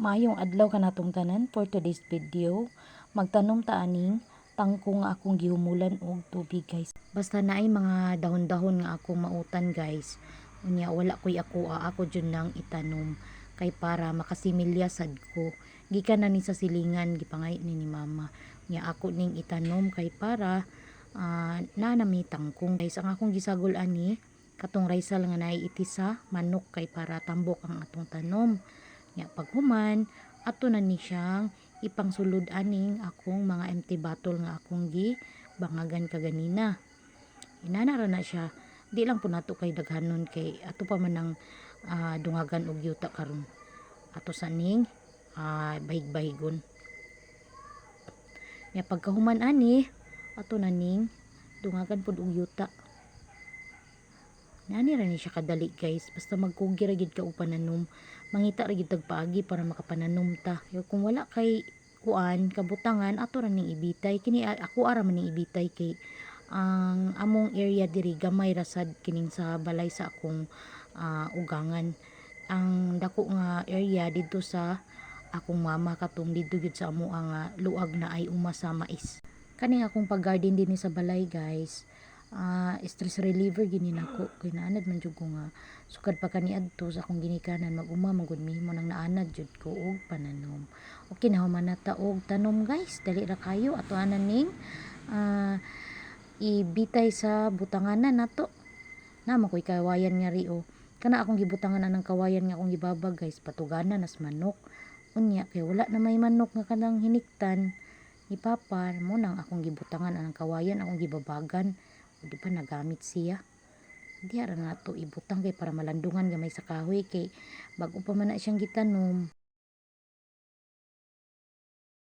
Maayong adlaw kanatong tanan. For today's video, magtanom ta aning tangko nga akong gihumulan og tubig, guys. Basta naay mga dahon-dahon nga akong mautan, guys. Unya wala koy ako jud nang itanom kay para makasimilya sad ko. Gikan na ni sa silingan gipangay ni mama. Unya ako ning itanom kay para nanami tangkong, guys. Ang akong gisagol ani katong raisal nga naay iti sa manok kay para tambok ang atong tanom. Nya paghuman ato na ni siyang ipangsulod aning akong mga empty bottle nga akong bangagan kaganina. Inana ra na siya. Di lang po nato kay daghanon kay ato pa man ang dungagan og yuta karon. Ato sa ning bahig-bahigon. Nya pagkahuman ani ato na ning dungagan pud og yuta. Nani ra ni siya kadali, guys. Basta magkugi ra gid ka og pananom. Mangita ra gid tag paagi para makapananom ta. Kung wala kay kuan kabutangan ato ra ning ibitay. Kini ako ara man ning ibitay kay ang among area diri gamay ra sad kining sa balay sa akong ugangan. Ang dako nga area didto sa akong mama katong didto gid sa amo ang luag na ay uma sa mais. Kani akong pag-garden dinhi sa balay, guys. Stress reliever gini nako kay naanad man jud ko nga sukad pa kaniadto sa akong ginikanan mag-uma man gud mihimo nang naanad jud ko og pananom. Okay na human nata og tanom, guys. Dali ra kayo ato anan ning ibitay sa butanganan nato. Namo koy kawayan nga rio. Kana akong gibutangan ng kawayan nga akong gibabag, guys. Patuganan as manok. Unya kay wala na may manok nga kanang hiniktan ni papa mo nang akong gibutangan ang kawayan akong gibabagan. Di ba nagamit siya? Di ara na to ibutang kay para malandungan gamay sa kahoy kay bago pa man na siyang gitanom.